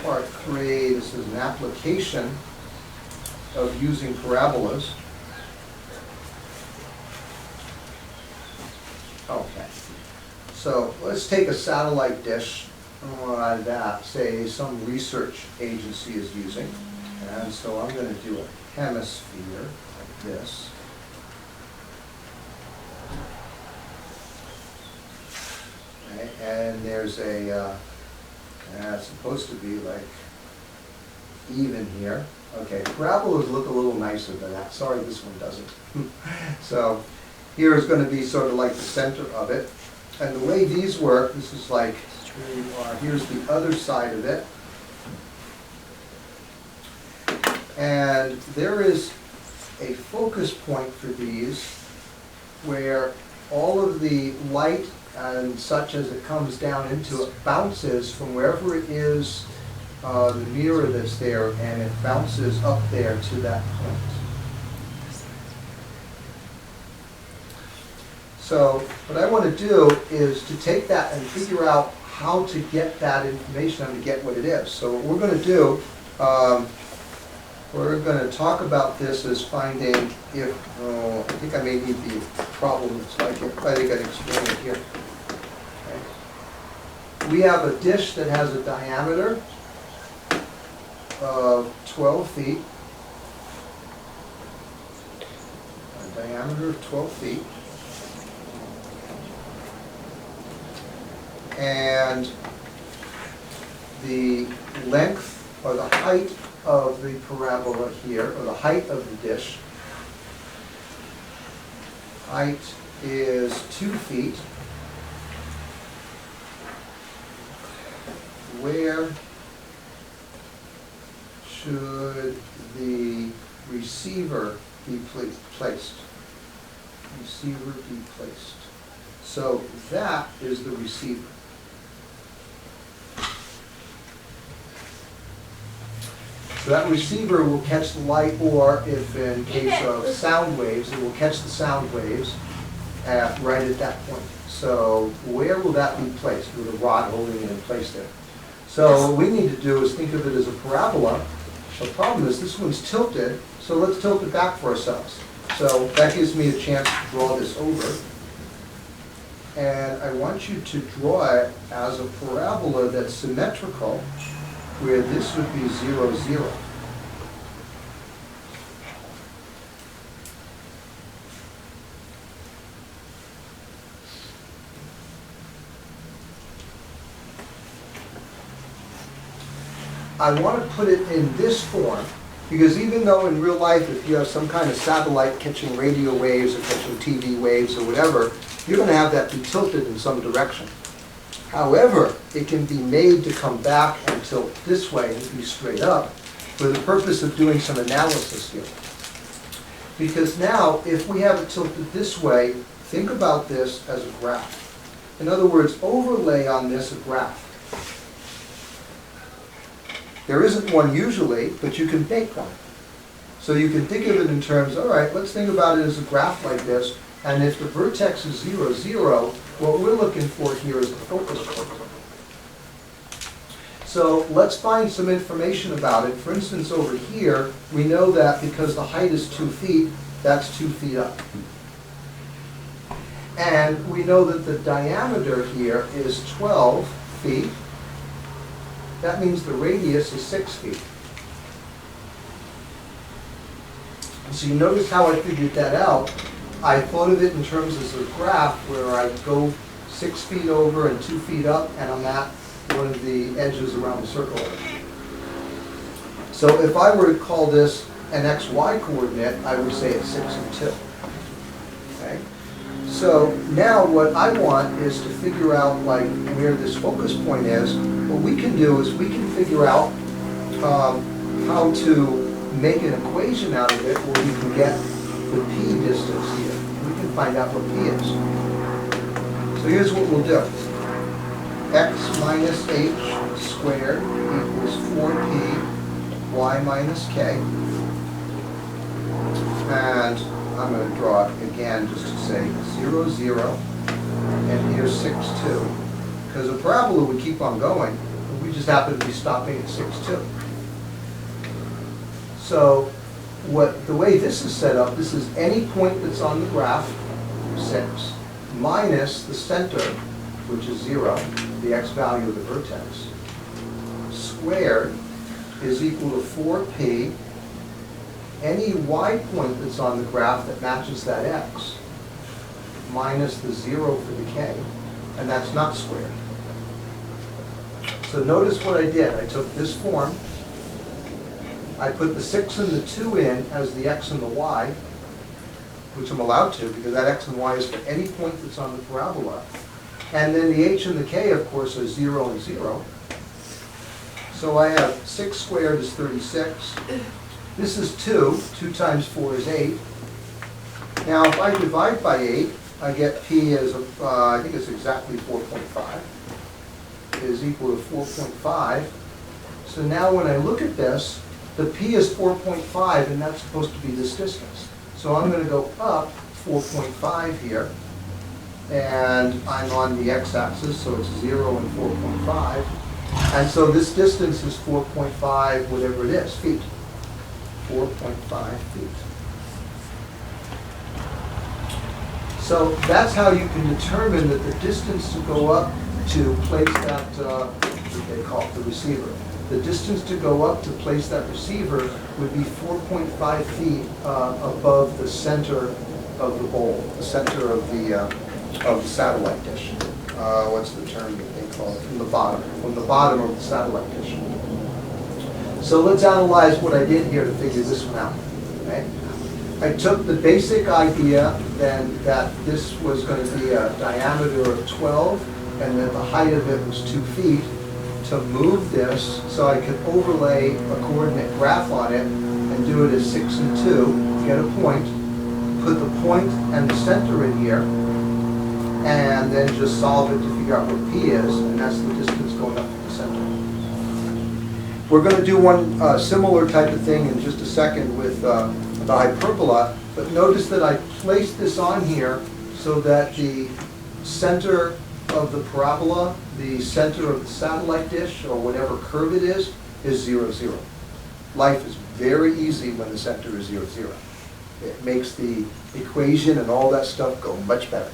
part 3, this is an application of using parabolas. Okay, so let's take a satellite dish that, say, some research agency is using. And so I'm going to do a hemisphere like this. Okay, and there's a, it's supposed to be like even here. Okay, parabolas look a little nicer than that. Sorry, this one doesn't. So here is going to be sort of like the center of it. And the way these work, this is like, here you are, here's the other side of it. And there is a focus point for these where all of the light and such as it comes down into it bounces from wherever it is, the mirror that's there, and it bounces up there to that point. So what I want to do is to take that and figure out how to get that information and to get what it is. So what we're going to do, we're going to talk about this as finding if, I think I may need the problem that's like it. I think I'd explain it here. Okay. We have a dish that has a diameter of 12 feet. A diameter of 12 feet. And the length or the height of the parabola here, or the height of the dish, height is 2 feet. Where should the receiver be placed? Receiver be placed. So that is the receiver. So that receiver will catch the light, or if in case of sound waves, it will catch the sound waves right at that point. So where will that be placed? With a rod holding it in place there. So what we need to do is think of it as a parabola. The problem is this one's tilted, so let's tilt it back for ourselves. So that gives me a chance to draw this over. And I want you to draw it as a parabola that's symmetrical, where this would be 0, 0. I want to put it in this form, because even though in real life, if you have some kind of satellite catching radio waves or catching TV waves or whatever, you're going to have that be tilted in some direction. However, it can be made to come back and tilt this way and be straight up for the purpose of doing some analysis here. Because now, if we have it tilted this way, think about this as a graph. In other words, overlay on this a graph. There isn't one usually, but you can make one. So you can think of it in terms, all right, let's think about it as a graph like this, and if the vertex is 0, 0, what we're looking for here is the focus point. So let's find some information about it. For instance, over here, we know that because the height is 2 feet, that's 2 feet up. And we know that the diameter here is 12 feet. That means the radius is 6 feet. So you notice how I figured that out. I thought of it in terms of a graph where I go 6 feet over and 2 feet up, and I'm at one of the edges around the circle. So if I were to call this an XY coordinate, I would say it's 6 and 2. Okay? So now what I want is to figure out like where this focus point is. What we can do is we can figure out how to make an equation out of it where we can get the p distance here. We can find out what p is. So here's what we'll do. X minus h squared equals 4p y minus k. And I'm going to draw it again just to say 0, 0, and here's 6, 2. Because a parabola would keep on going, but we just just happen to be stopping at 6, 2. So the way this is set up, this is any point that's on the graph, 6, minus the center, which is 0, the x value of the vertex, squared is equal to 4p, any y point that's on the graph that matches that x, minus the 0 for the k, and that's not squared. So notice what I did. I took this form, I put the 6 and the 2 in as the x and the y, which I'm allowed to because that x and y is for any point that's on the parabola. And then the h and the k, of course, are 0 and 0. So I have 6 squared is 36. This is 2. 2 times 4 is 8. Now, if I divide by 8, I get p as, I think it's exactly 4.5, is equal to 4.5. So now when I look at this, the p is 4.5, and that's supposed to be this distance. So I'm going to go up 4.5 here, and I'm on the x-axis, so it's 0 and 4.5. And so this distance is 4.5, whatever it is, feet. 4.5 feet. So that's how you can determine that the distance to go up to place that, what they call it, the receiver. The distance to go up to place that receiver would be 4.5 feet above the center of the bowl, the center of the satellite dish. What's the term that they call it? From the bottom of the satellite dish. So let's analyze what I did here to figure this one out. Okay? I took the basic idea then that this was going to be a diameter of 12 and that the height of it was 2 feet, to move this so I could overlay a coordinate graph on it and do it as 6 and 2, get a point, put the point and the center in here, and then just solve it to figure out what p is, and that's the distance going up to the center. We're going to do one similar type of thing in just a second with the hyperbola, but notice that I placed this on here so that the center of the parabola, the center of the satellite dish, or whatever curve it is 0, 0. Life is very easy when the center is 0, 0. It makes the equation and all that stuff go much better.